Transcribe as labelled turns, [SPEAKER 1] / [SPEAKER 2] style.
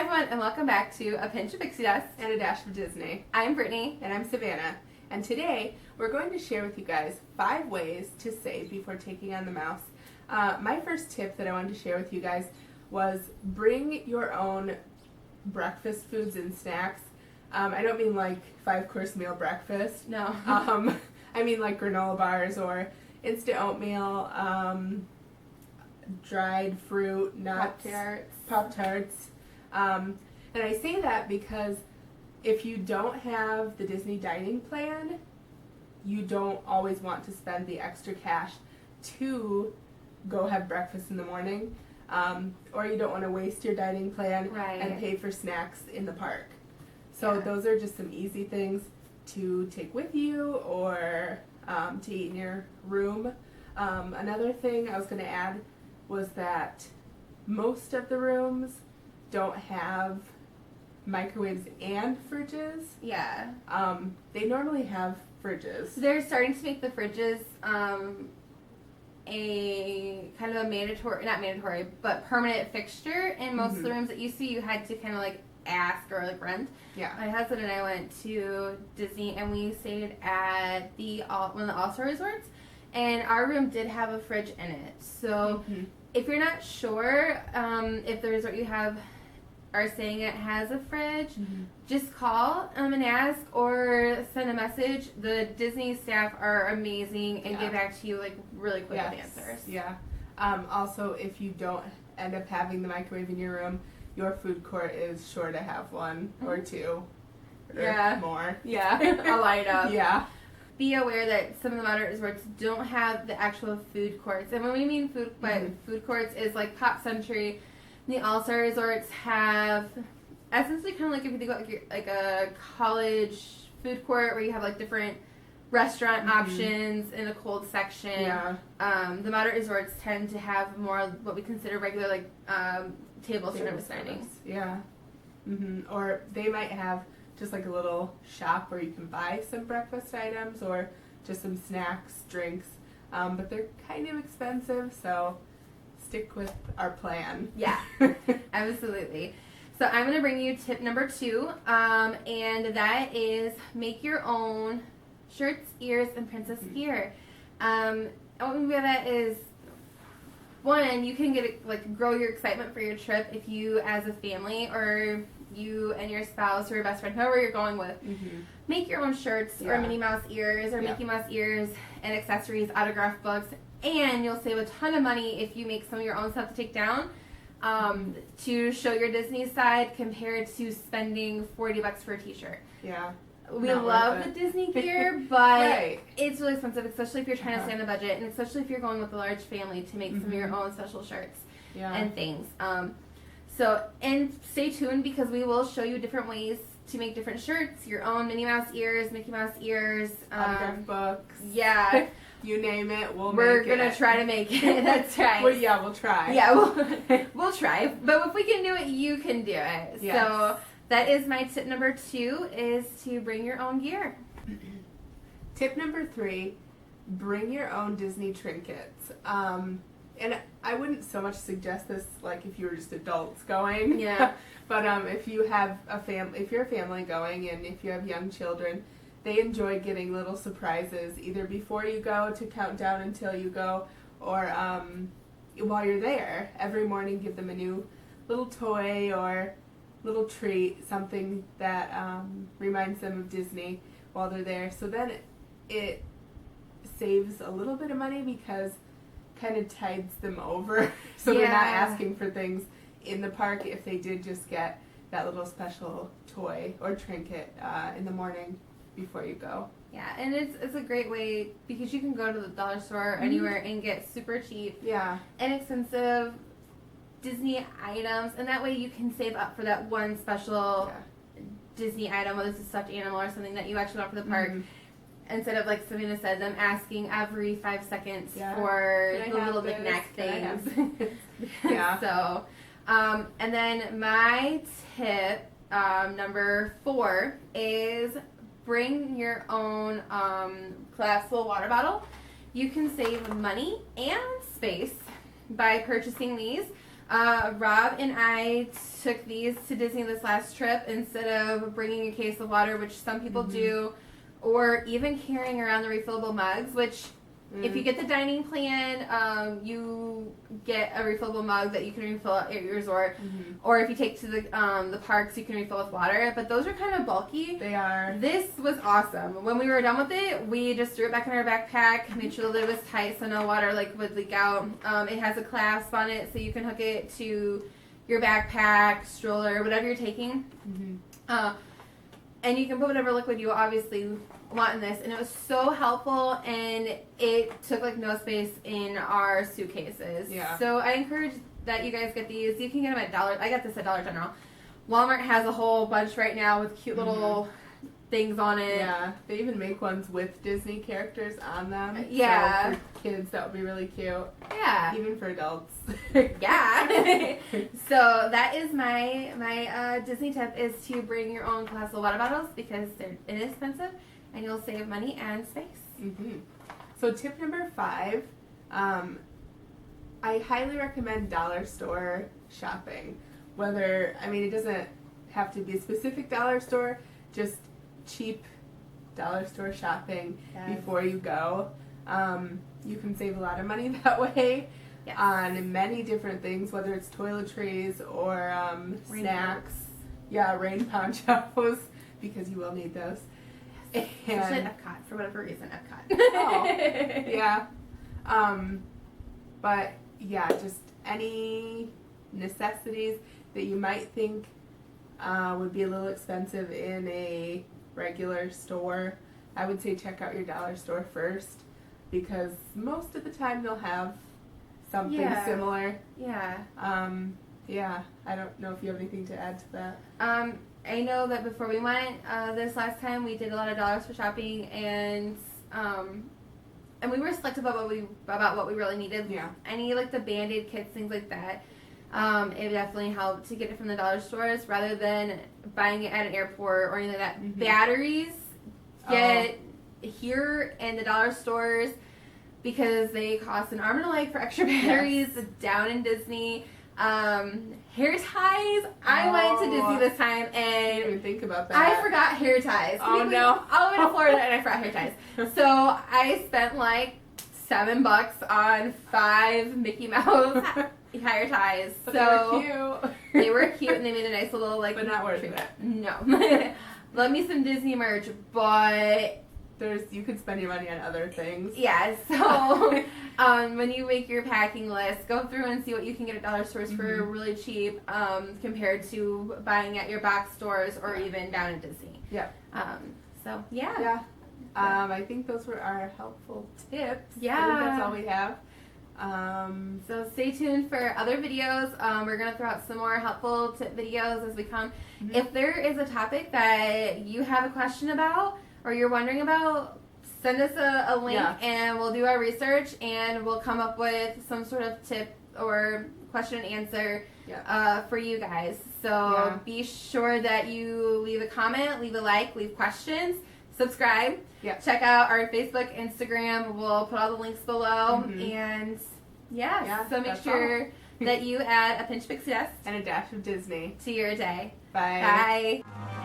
[SPEAKER 1] everyone, and welcome back to A Pinch of Pixie Dust
[SPEAKER 2] and a Dash of Disney.
[SPEAKER 1] I'm Brittany.
[SPEAKER 2] And I'm Savannah. And today, we're going to share with you guys 5 ways to save before taking on the mouse. My first tip that I wanted to share with you guys was bring your own breakfast foods and snacks. I don't mean like 5-course meal breakfast.
[SPEAKER 1] No.
[SPEAKER 2] I mean like granola bars or instant oatmeal, dried fruit, nuts, Pop-Tarts. And I say that because if you don't have the Disney dining plan, you don't always want to spend the extra cash to go have breakfast in the morning, or you don't want to waste your dining plan and pay for snacks in the park. So those are just some easy things to take with you or to eat in your room. Another thing I was going to add was that most of the rooms don't have microwaves and fridges.
[SPEAKER 1] Yeah.
[SPEAKER 2] They normally have fridges.
[SPEAKER 1] They're starting to make the fridges a kind of a not mandatory, but permanent fixture in most of the rooms. That used to be you had to kind of like ask or like rent.
[SPEAKER 2] Yeah.
[SPEAKER 1] My husband and I went to Disney and we stayed at one of the All-Star resorts, and our room did have a fridge in it. So if you're not sure if the resort you are staying at has a fridge, just call and ask or send a message. The Disney staff are amazing and get back to you like really quick with answers.
[SPEAKER 2] Yeah. Also, if you don't end up having the microwave in your room, your food court is sure to have one or two or more.
[SPEAKER 1] Yeah, a lineup.
[SPEAKER 2] Yeah.
[SPEAKER 1] Be aware that some of the moderate resorts don't have the actual food courts. And when we mean food courts is like Pop Century. The All-Star resorts have essentially kind of like if you think about like a college food court where you have like different restaurant options in a cold section.
[SPEAKER 2] Yeah.
[SPEAKER 1] The moderate resorts tend to have more what we consider regular like table service dining.
[SPEAKER 2] Yeah. Or they might have just like a little shop where you can buy some breakfast items or just some snacks, drinks, but they're kind of expensive, so stick with our plan.
[SPEAKER 1] Yeah, absolutely. So I'm going to bring you tip number 2, and that is make your own shirts, ears, and princess gear. What we mean by that is, one, you can grow your excitement for your trip if you, as a family, or you and your spouse or your best friend, whoever you're going with, make your own shirts or Minnie Mouse ears or Mickey Mouse ears and accessories, autograph books. And you'll save a ton of money if you make some of your own stuff to take down to show your Disney side compared to spending $40 for a t-shirt.
[SPEAKER 2] Yeah.
[SPEAKER 1] We love the Disney gear, but it's really expensive, especially if you're trying to stay on a budget, and especially if you're going with a large family to make some of your own special shirts and things. And stay tuned because we will show you different ways to make different shirts, your own Minnie Mouse ears, Mickey Mouse ears.
[SPEAKER 2] Autograph books.
[SPEAKER 1] Yeah.
[SPEAKER 2] You name it,
[SPEAKER 1] we're going to try to make it. That's right.
[SPEAKER 2] Well, yeah, we'll try.
[SPEAKER 1] Yeah, we'll try. But if we can do it, you can do it.
[SPEAKER 2] Yes.
[SPEAKER 1] So that is my tip number 2, is to bring your own gear.
[SPEAKER 2] Tip number 3, bring your own Disney trinkets. And I wouldn't so much suggest this like if you were just adults going.
[SPEAKER 1] Yeah.
[SPEAKER 2] But if you have if you're a family going and if you have young children, they enjoy getting little surprises either before you go to count down until you go, or while you're there. Every morning, give them a new little toy or little treat, something that reminds them of Disney while they're there. So then it saves a little bit of money because kind of tides them over. So they're not asking for things in the park if they did just get that little special toy or trinket in the morning before you go.
[SPEAKER 1] Yeah, and it's a great way because you can go to the dollar store or anywhere and get super cheap, inexpensive Disney items, and that way you can save up for that one special Disney item, whether it's a stuffed animal or something that you actually want for the park. Instead of, like Savannah said, them asking every 5 seconds for the little knick-knack things. So, and then my tip number 4 is bring your own collapsible water bottle. You can save money and space by purchasing these. Rob and I took these to Disney this last trip instead of bringing a case of water, which some people do, or even carrying around the refillable mugs, which if you get the dining plan, you get a refillable mug that you can refill at your resort, or if you take to the parks, you can refill with water. But those are kind of bulky.
[SPEAKER 2] They are.
[SPEAKER 1] This was awesome. When we were done with it, we just threw it back in our backpack, made sure the lid was tight so no water would leak out. It has a clasp on it, so you can hook it to your backpack, stroller, whatever you're taking. And you can put whatever liquid you obviously want in this, and it was so helpful, and it took like no space in our suitcases.
[SPEAKER 2] Yeah.
[SPEAKER 1] So I encourage that you guys get these. You can get them at Dollar. I got this at Dollar General. Walmart has a whole bunch right now with cute little things on it.
[SPEAKER 2] Yeah, they even make ones with Disney characters on them.
[SPEAKER 1] Yeah.
[SPEAKER 2] So for kids, that would be really cute.
[SPEAKER 1] Yeah.
[SPEAKER 2] Even for adults.
[SPEAKER 1] Yeah. So that is my Disney tip, is to bring your own glass of water bottles because they're inexpensive and you'll save money and space.
[SPEAKER 2] So tip number 5, I highly recommend dollar store shopping. It doesn't have to be a specific dollar store, just cheap dollar store shopping before you go. You can save a lot of money that way on many different things, whether it's toiletries or snacks. Rain ponchos, because you will need those.
[SPEAKER 1] Especially at Epcot, for whatever reason, Epcot.
[SPEAKER 2] But just any necessities that you might think would be a little expensive in a regular store, I would say check out your dollar store first, because most of the time they'll have something similar. I don't know if you have anything to add to that.
[SPEAKER 1] I know that before we went this last time, we did a lot of dollar store shopping, and we were selective about what we really needed. Any like the Band-Aid kits, things like that. It definitely helped to get it from the dollar stores rather than buying it at an airport or anything like that. Batteries get here in the dollar stores because they cost an arm and a leg for extra batteries down in Disney. Hair ties. I went to Disney this time and
[SPEAKER 2] I didn't even think about that.
[SPEAKER 1] I forgot hair ties.
[SPEAKER 2] Oh no!
[SPEAKER 1] All the way to Florida and I forgot hair ties. So I spent like $7 on 5 Mickey Mouse hair ties.
[SPEAKER 2] But
[SPEAKER 1] so
[SPEAKER 2] they were cute.
[SPEAKER 1] They were cute and they made a nice little
[SPEAKER 2] but not worth it.
[SPEAKER 1] No. Love me some Disney merch, but
[SPEAKER 2] you could spend your money on other things.
[SPEAKER 1] Yeah, so when you make your packing list, go through and see what you can get at dollar stores for really cheap compared to buying at your box stores or even down at Disney.
[SPEAKER 2] I think those were our helpful tips. I think that's all we have.
[SPEAKER 1] So stay tuned for other videos. We're going to throw out some more helpful tip videos as we come. If there is a topic that you have a question about or you're wondering about, send us a link and we'll do our research and we'll come up with some sort of tip or question and answer for you guys. So be sure that you leave a comment, leave a like, leave questions, subscribe. Check out our Facebook, Instagram. We'll put all the links below. And so make sure that you add a pinch of Pixie dust
[SPEAKER 2] and a dash of Disney
[SPEAKER 1] to your day.
[SPEAKER 2] Bye.
[SPEAKER 1] Bye.